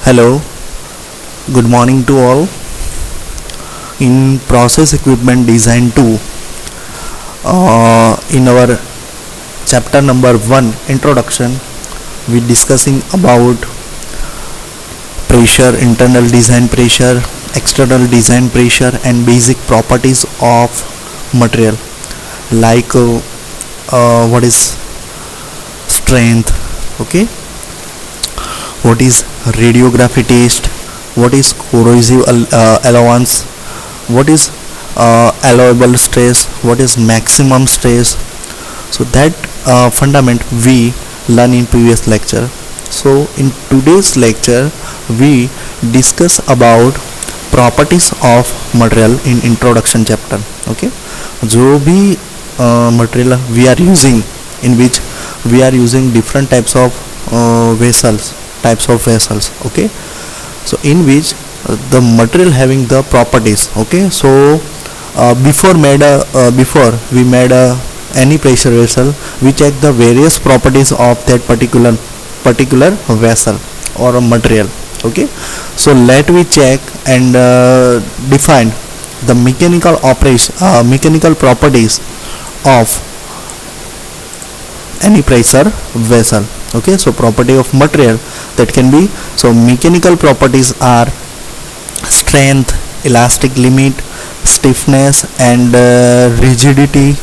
Hello, good morning to all. In Process Equipment Design 2, in our chapter number 1, Introduction, we discussing about pressure, internal design pressure, external design pressure and basic properties of material like what is strength, okay, what is radiography test, what is corrosive allowance, what is allowable stress, what is maximum stress. So that fundament we learn in previous lecture. So in today's lecture we discuss about properties of material in introduction chapter. Okay, जो भी material we are using, in which we are using different types of vessels, okay, so in which the material having the properties. Okay, so before we made any pressure vessel, we check the various properties of that particular vessel or a material. Okay, so let we check and define the mechanical properties of any pressure vessel. Okay, so property of material that can be, so mechanical properties are strength, elastic limit, stiffness and rigidity,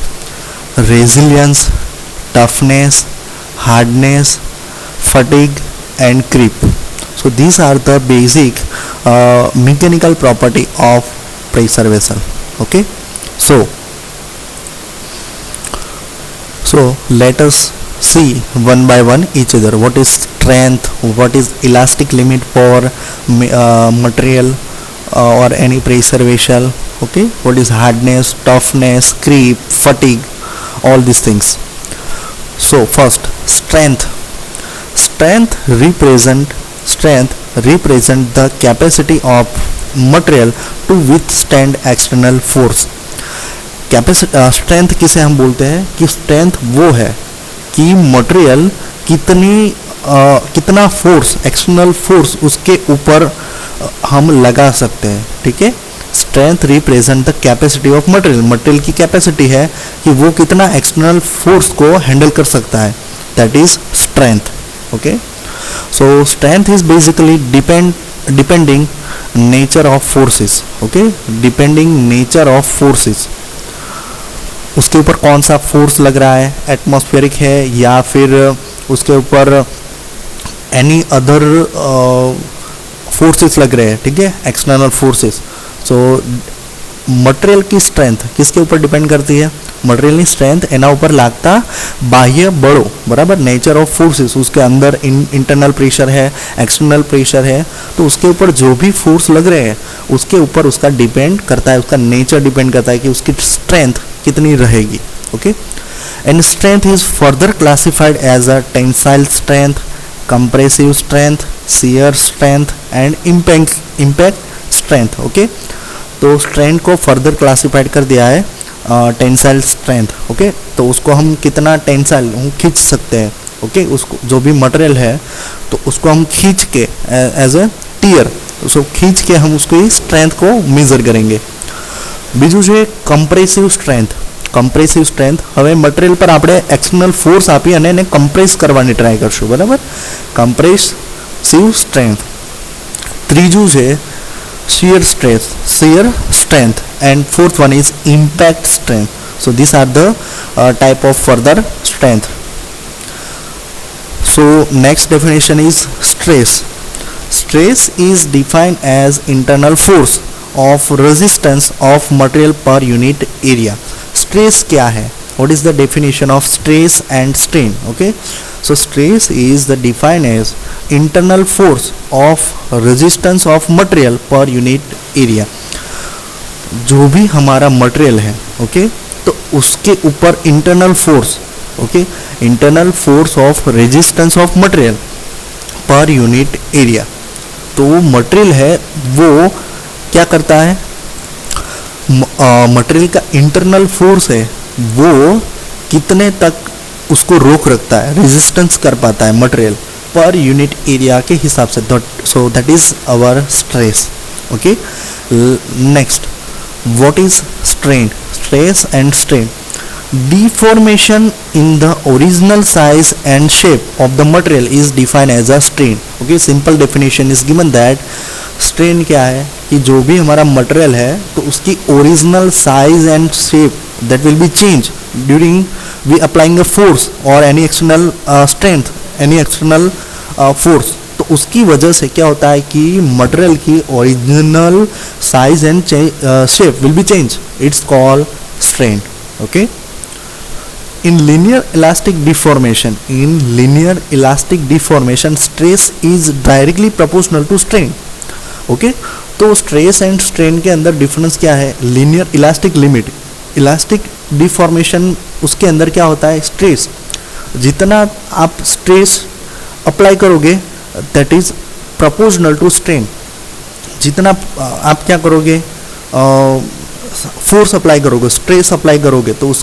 resilience, toughness, hardness, fatigue and creep. So these are the basic mechanical property of pressure vessel. Okay, so let us see one by one each other. What is strength, what is elastic limit for material or any pressure vessel. Okay, what is hardness, toughness, creep, fatigue, all these things. So first, strength represent the capacity of material to withstand external force. Strength किसे हम बोलते हैं कि strength वो है कि material कितना force, external force उसके ऊपर हम लगा सकते हैं. ठीक है, strength represent the capacity of material की कैपेसिटी है कि वो कितना एक्सटर्नल फोर्स को हैंडल कर सकता है, that is strength. Okay, so strength is basically depending nature of forces. Okay, depending nature of forces, उसके ऊपर कौन सा फोर्स लग रहा है, एटमॉस्फेरिक है या फिर उसके ऊपर एनी अदर फोर्सेस लग रहे हैं. ठीक है, एक्सटर्नल फोर्सेस. सो मटेरियल की स्ट्रेंथ किसके ऊपर डिपेंड करती है, मटेरियल की स्ट्रेंथ एना ऊपर लागता बाह्य बड़ो, बराबर, नेचर ऑफ फोर्सेस, उसके अंदर इंटरनल प्रेशर है, एक्सटर्नल प्रेशर है, तो उसके ऊपर जो भी फोर्स लग रहे हैं उसके ऊपर उसका डिपेंड करता है, उसका नेचर डिपेंड करता है कि उसकी स्ट्रेंथ कितनी रहेगी. Okay, and strength is further classified as a tensile strength, compressive strength, shear strength and impact strength. Okay, तो स्ट्रेंथ को फर्दर क्लासिफाइड कर दिया है टेंसाइल स्ट्रेंथ. ओके, तो उसको हम कितना टेंसाइल खींच सकते हैं. ओके, उसको जो भी मटेरियल है तो उसको हम खींच के एज ए टीयर, उसको खींच के हम उसकी स्ट्रेंथ को मेजर करेंगे. બીજું છે કમ્પ્રેસિવ સ્ટ્રેન્થ. હવે મટીરિયલ પર આપણે એક્સટર્નલ ફોર્સ આપી અને એને કમ્પ્રેસ કરવાની ટ્રાય કરશું, બરાબર, કમ્પ્રેસિવ સ્ટ્રેન્થ. ત્રીજું છે shear strength and fourth one is impact strength. So this are the type of further strength. So next definition is stress. Stress is defined as internal force of resistance of material per unit area. Stress क्या है? What is the definition of stress and strain? Okay, so stress is the defined as internal force of resistance of material per unit area. जो भी हमारा material है, okay, तो उसके ऊपर internal force, okay, internal force of resistance of material per unit area. तो material है वो क्या करता है, मटेरियल का इंटरनल फोर्स है वो कितने तक उसको रोक रखता है, रेजिस्टेंस कर पाता है मटेरियल, पर यूनिट एरिया के हिसाब से. So that is our stress. Okay, next, what is strain? Stress and strain. Deformation in the original size and shape of the material is defined as a strain. Okay, simple definition is given that strain क्या है कि जो भी हमारा material है तो उसकी original size and shape that will be changed during we applying a force or any external strength, any external force. तो उसकी वजह से क्या होता है कि मटेरियल की original size and shape will be change. It's called strain. Okay, in linear elastic deformation stress is directly proportional to strain. Okay, तो स्ट्रेस एंड स्ट्रेन के अंदर डिफरेंस क्या है? Linear elastic limit, elastic deformation उसके अंदर क्या होता है? स्ट्रेस. जितना आप स्ट्रेस अप्लाई करोगे that is proportional to strain. जितना आप क्या करोगे, फोर्स अप्लाई करोगे, स्ट्रेस अप्लाई करोगे, तो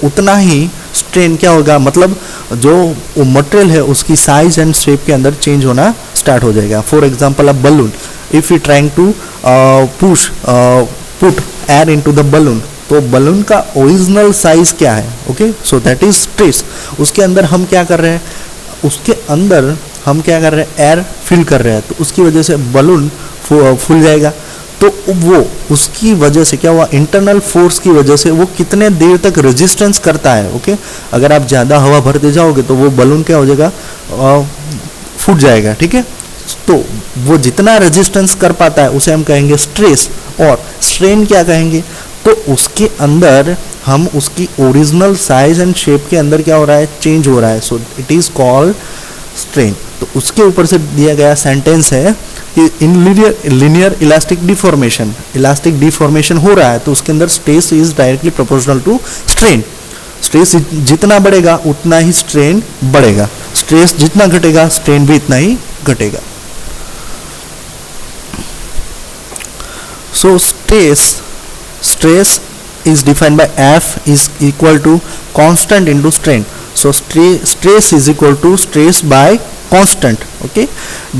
उतना ही स्ट्रेन क्या होगा, मतलब जो मटेरियल है उसकी साइज एंड शेप के अंदर चेंज होना स्टार्ट हो जाएगा. For example a balloon, if you trying to put air into the balloon, तो बलून का ओरिजिनल साइज क्या है? Okay, so that is stress. उसके अंदर हम क्या कर रहे हैं, एयर फिल कर रहे हैं, तो उसकी वजह से बलून फूल जाएगा. तो वो उसकी वजह से क्या हुआ, इंटरनल फोर्स की वजह से वो कितने देर तक रेजिस्टेंस करता है. ओके, अगर आप ज़्यादा हवा भरते जाओगे तो वो बलून क्या हो जाएगा, फूट जाएगा. ठीक है, तो वो जितना रेजिस्टेंस कर पाता है उसे हम कहेंगे स्ट्रेस. और स्ट्रेन क्या कहेंगे, तो उसके अंदर हम उसकी ओरिजिनल साइज एंड शेप के अंदर क्या हो रहा है, चेंज हो रहा है. So it is called strain. तो उसके ऊपर से दिया गया सेंटेंस है इन लीनियर इलास्टिक डिफॉर्मेशन हो रहा है तो उसके अंदर stress is directly proportional to strain. Stress जितना बढ़ेगा उतना ही स्ट्रेन बढ़ेगा, स्ट्रेस जितना घटेगा स्ट्रेन भी इतना ही घटेगा. So stress is defined by F is equal to constant into strain. So stress is equal to stress by constant. Okay,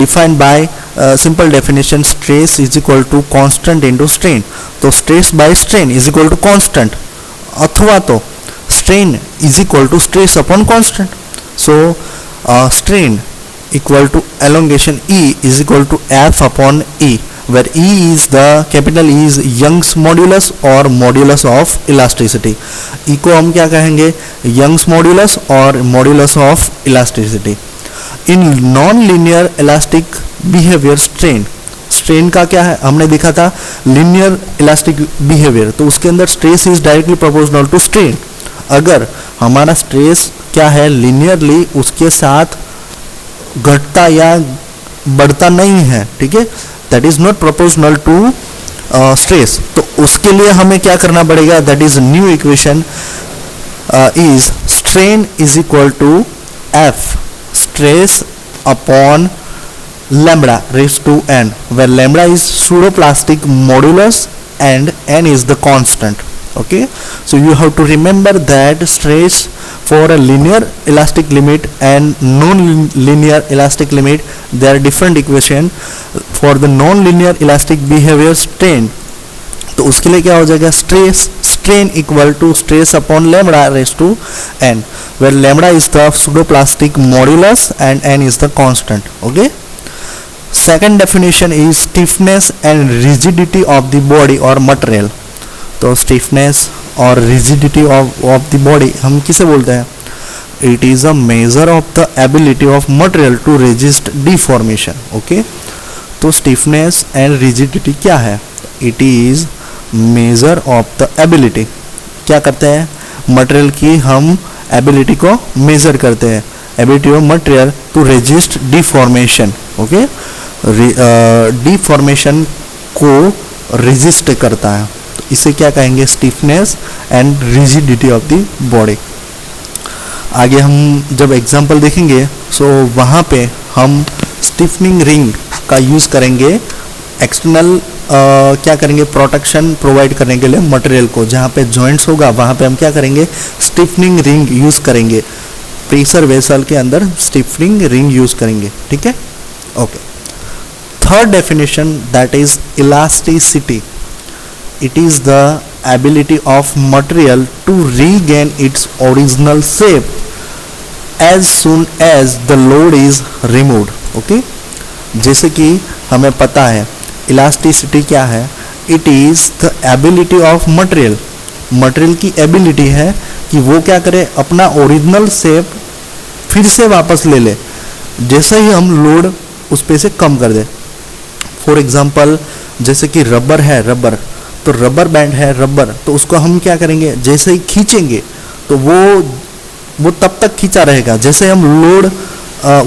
defined by simple definition, stress is equal to constant into strain. तो stress by strain is equal to constant, अथवा तो strain is equal to stress upon constant. So strain equal to elongation E is equal to F upon E, where E is the capital E is Young's modulus or modulus of elasticity. E को हम क्या कहेंगे, Young's modulus और modulus of elasticity. In non-linear elastic behavior strain का क्या है, हमने देखा था linear elastic behavior, तो उसके अंदर stress is directly proportional to strain. अगर हमारा stress क्या है, linearly उसके साथ घटता या बढ़ता नहीं है, ठीक है, that is not proportional to stress. तो उसके लिए हमें क्या करना पड़ेगा, that is new equation is strain is equal to F stress upon lambda raise to n, where lambda is pseudoplastic modulus and n is the constant. Okay, so you have to remember that stress for a linear elastic limit and non-linear elastic limit, there are different equation. For the non-linear elastic behavior strain, तो उसके लिए क्या हो जाएगा, strain equal to stress upon lambda raised to n, where lambda is the pseudoplastic modulus and n is the constant. Okay, second definition is stiffness and rigidity of the body or material. तो stiffness और rigidity of the body हम किसे बोलते हैं, it is a measure of the ability of material to resist deformation. Okay, तो stiffness and rigidity क्या है, it is measure of the ability. क्या करते हैं, मटेरियल की हम एबिलिटी को मेजर करते हैं, ability of material to resist deformation. Okay, deformation को रेजिस्ट करता है, इसे क्या कहेंगे, stiffness and rigidity of the body. आगे हम जब एग्जांपल देखेंगे सो वहाँ पे हम स्टिफनिंग रिंग का यूज़ करेंगे, एक्सटर्नल क्या करेंगे, प्रोटेक्शन प्रोवाइड करने के लिए मटेरियल को, जहाँ पे जॉइंट्स होगा वहाँ पे हम क्या करेंगे, स्टिफनिंग रिंग यूज़ करेंगे. प्रेशर वेसल के अंदर स्टिफनिंग रिंग यूज करेंगे, ठीक है। Okay, third definition that is elasticity. It is the ability of material to regain its original shape as soon as the load is removed. Okay, जैसे कि हमें पता है इलास्टिसिटी क्या है. It is the ability of material. Material की ability है कि वो क्या करे, अपना ओरिजिनल शेप फिर से वापस ले ले जैसे ही हम लोड उस पे से कम कर दे. फॉर एग्जांपल जैसे कि रबर है, रबर तो रबर बैंड है रबर, तो उसको हम क्या करेंगे, जैसे ही खींचेंगे तो वो तब तक खींचा रहेगा. जैसे हम लोड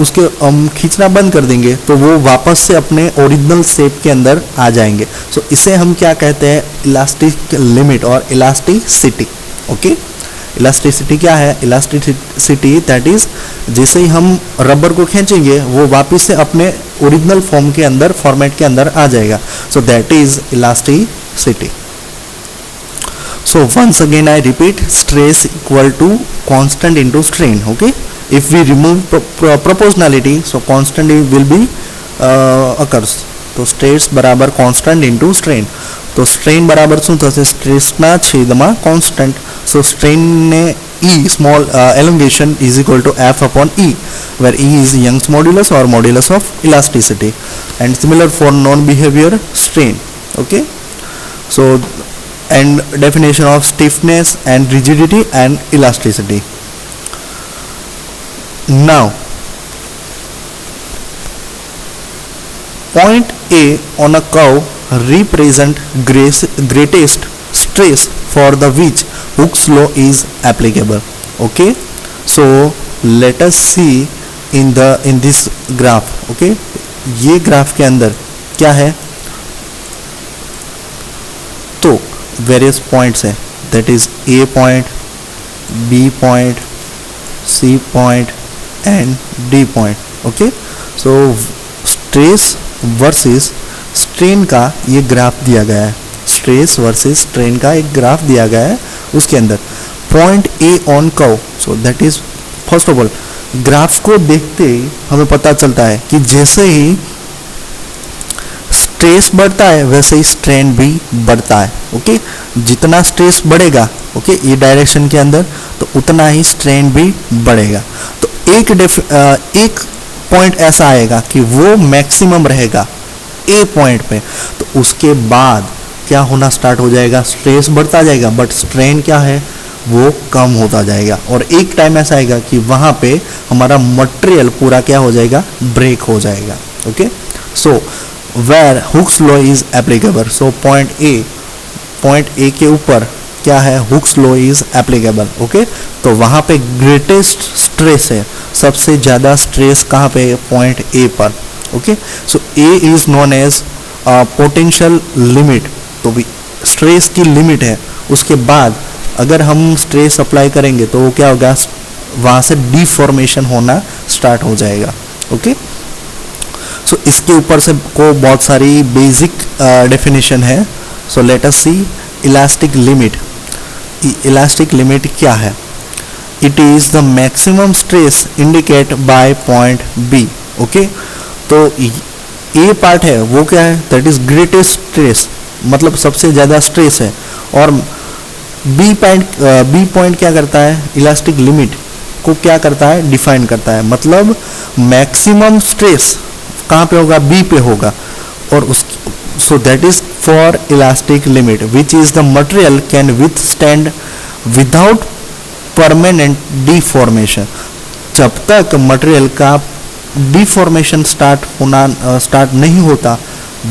उसके हम खींचना बंद कर देंगे तो वो वापस से अपने ओरिजिनल शेप के अंदर आ जाएंगे. सो इसे हम क्या कहते हैं, इलास्टिक लिमिट और इलास्टिसिटी. ओके, इलास्टिसिटी क्या है, इलास्टिसिटी दैट इज जैसे ही हम रबर को खींचेंगे वो वापस से अपने ओरिजिनल फॉर्म के अंदर, फॉर्मेट के अंदर आ जाएगा. सो that is elasticity. So once again I repeat, stress equal to constant into strain. Okay, if we remove proportionality, so constant will be occurs. तो stress बराबर constant into strain. तो strain बराबर શું થશે, stress ના છેદમાં constant. So strain ને E small elongation is equal to F upon E, where E is Young's modulus or modulus of elasticity, and similar for non-behavior strain. Okay, so and definition of stiffness and rigidity and elasticity. Now point A on a curve represent greatest stress for the which Hooke's law is applicable. Okay, so let us see in this graph. Okay, ये graph के अंदर क्या है, तो various points है, that is A point, B point, C point and D point. Okay, so stress versus strain का ये graph दिया गया है. स्ट्रेस वर्सेस स्ट्रेन का एक ग्राफ दिया गया है, उसके अंदर point A on curve. So that is first of all graph को देखते ही हमें पता चलता है कि जैसे ही स्ट्रेस बढ़ता है वैसे ही स्ट्रेन भी बढ़ता है. ओके, जितना स्ट्रेस बढ़ेगा ओके ये डायरेक्शन के अंदर तो उतना ही स्ट्रेन भी बढ़ेगा. तो एक पॉइंट ऐसा आएगा कि वो मैक्सिमम रहेगा ए पॉइंट पे, तो उसके बाद क्या होना स्टार्ट हो जाएगा, स्ट्रेस बढ़ता जाएगा बट स्ट्रेन क्या है वो कम होता जाएगा. और एक टाइम ऐसा आएगा कि वहाँ पे हमारा मटेरियल पूरा क्या हो जाएगा, ब्रेक हो जाएगा. Okay, so where Hooke's law is applicable. So point A के ऊपर क्या है, Hooke's law is applicable. Okay, तो वहाँ पे greatest stress है, सबसे ज़्यादा स्ट्रेस कहाँ पे, पॉइंट A पर. Okay, so A is known as potential limit. तो भी स्ट्रेस की लिमिट है, उसके बाद अगर हम स्ट्रेस अप्लाई करेंगे तो वो क्या होगा, वहाँ से डिफॉर्मेशन होना स्टार्ट हो जाएगा. ओके, सो इसके ऊपर से को बहुत सारी बेसिक डेफिनेशन है. So let us see elastic limit. Elastic limit क्या है, it is the maximum stress indicate by point B. Okay, तो ए पार्ट है वो क्या है, दैट इज ग्रेटेस्ट स्ट्रेस, मतलब सबसे ज़्यादा स्ट्रेस है. और बी पॉइंट क्या करता है, इलास्टिक लिमिट को क्या करता है, डिफाइन करता है. मतलब मैक्सिमम स्ट्रेस कहाँ पे होगा, बी पे होगा. और उस सो that is for elastic limit which is the material can withstand without permanent deformation. जब तक मटेरियल का डिफॉर्मेशन स्टार्ट नहीं होता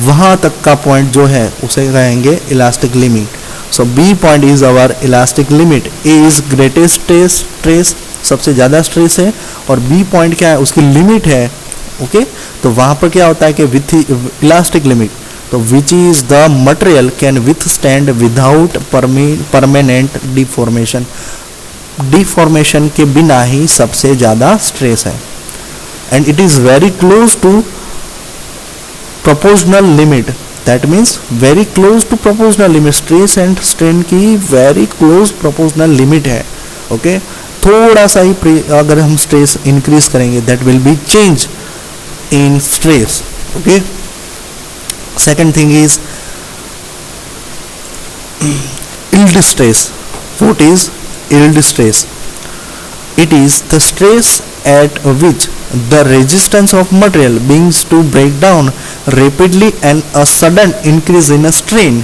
वहाँ तक का पॉइंट जो है उसे कहेंगे elastic limit. So B point is our elastic limit. A is greatest stress, सबसे ज़्यादा स्ट्रेस है, और बी पॉइंट क्या है, उसकी लिमिट है. ओके, तो वहाँ पर क्या होता है कि विथ इलास्टिक लिमिट, तो which is the material can withstand without permanent deformation. Deformation के बिना ही सबसे ज़्यादा स्ट्रेस है. And it is very close to proportional limit. That means very close to proportional limit. Stress and strain की very close proportional limit है. Okay, थोड़ा सा ही अगर हम स्ट्रेस इंक्रीज करेंगे, that will be change in stress. Okay. Second thing is yield stress. What is yield stress? It is the stress at which the resistance of material begins to break down rapidly and a sudden increase in a strain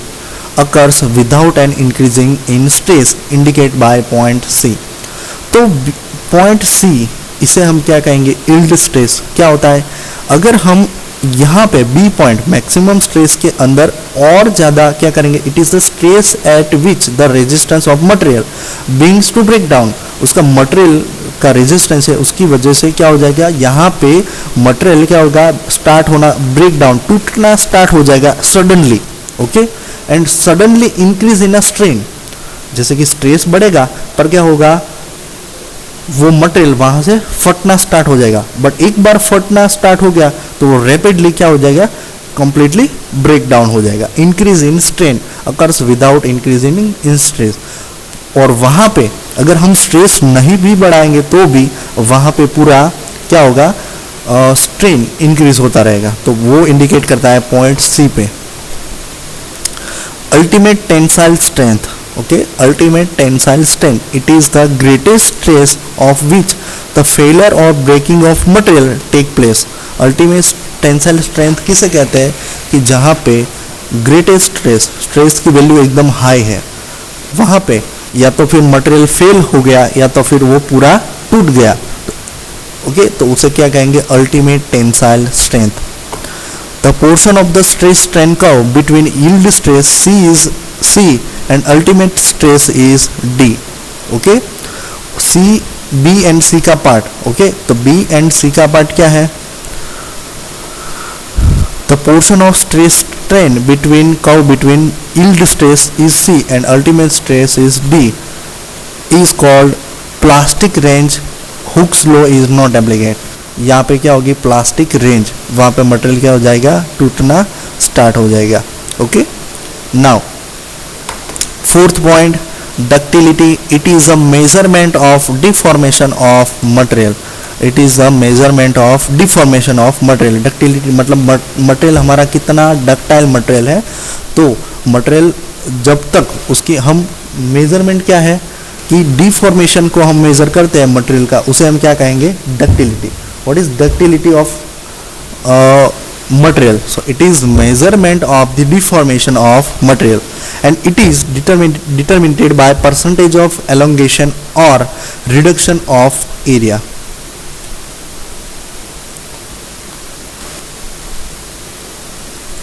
occurs without an increasing in stress indicated by point C. तो point C इसे हम क्या कहेंगे? yield stress. क्या होता है? अगर हम यहाँ पे बी पॉइंट मैक्सिमम स्ट्रेस के अंदर और ज़्यादा क्या करेंगे? It is the stress at which the resistance of material begins to break down. उसका मटेरियल का रेजिस्टेंस है, उसकी वजह से क्या हो जाएगा? यहाँ पे मटेरियल क्या होगा? स्टार्ट होना, ब्रेक डाउन, टूटना स्टार्ट हो जाएगा suddenly. Okay. And suddenly increase in a strain. जैसे कि स्ट्रेस बढ़ेगा पर क्या होगा? वो मटेरियल वहां से फटना स्टार्ट हो जाएगा. बट एक बार फटना स्टार्ट हो गया तो वो रैपिडली क्या हो जाएगा? कंप्लीटली ब्रेक डाउन हो जाएगा. Increase in strain occurs without increasing in stress. और वहां पे अगर हम स्ट्रेस नहीं भी बढ़ाएंगे तो भी वहां पे पूरा क्या होगा? स्ट्रेन इंक्रीज होता रहेगा. तो वो इंडिकेट करता है पॉइंट सी पे. Ultimate tensile strength. Okay, ultimate tensile strength. It is the greatest stress of which the failure or breaking of material take place. Ultimate tensile strength किसे कहते हैं? कि जहाँ पे greatest stress की वैल्यू एकदम हाई है, वहाँ पे या तो फिर मटेरियल फेल हो गया या तो फिर वो पूरा टूट गया. ओके. तो उसे क्या कहेंगे? Ultimate tensile strength. The portion of the stress strain curve between yield stress C and ultimate stress is D. Okay. C, B and C का पार्ट. ओके. तो B and C का पार्ट क्या है? The portion of stress strain between curve between yield stress is C and ultimate stress is D is called plastic range. Hooke's law is not applicable. यहाँ पे क्या होगी? Plastic range. वहाँ पे material क्या हो जाएगा? टूटना स्टार्ट हो जाएगा. Okay. Now fourth point, ductility. It is a measurement of deformation of material. It is a measurement of deformation of material. Ductility मतलब मटेरियल हमारा कितना डक्टाइल मटेरियल है. तो मटेरियल जब तक उसकी हम मेजरमेंट क्या है कि डिफॉर्मेशन को हम मेजर करते हैं मटेरियल का, उसे हम क्या कहेंगे? Ductility. What is ductility of material? So it is measurement of the deformation of material and it is determined by percentage of elongation or reduction of area.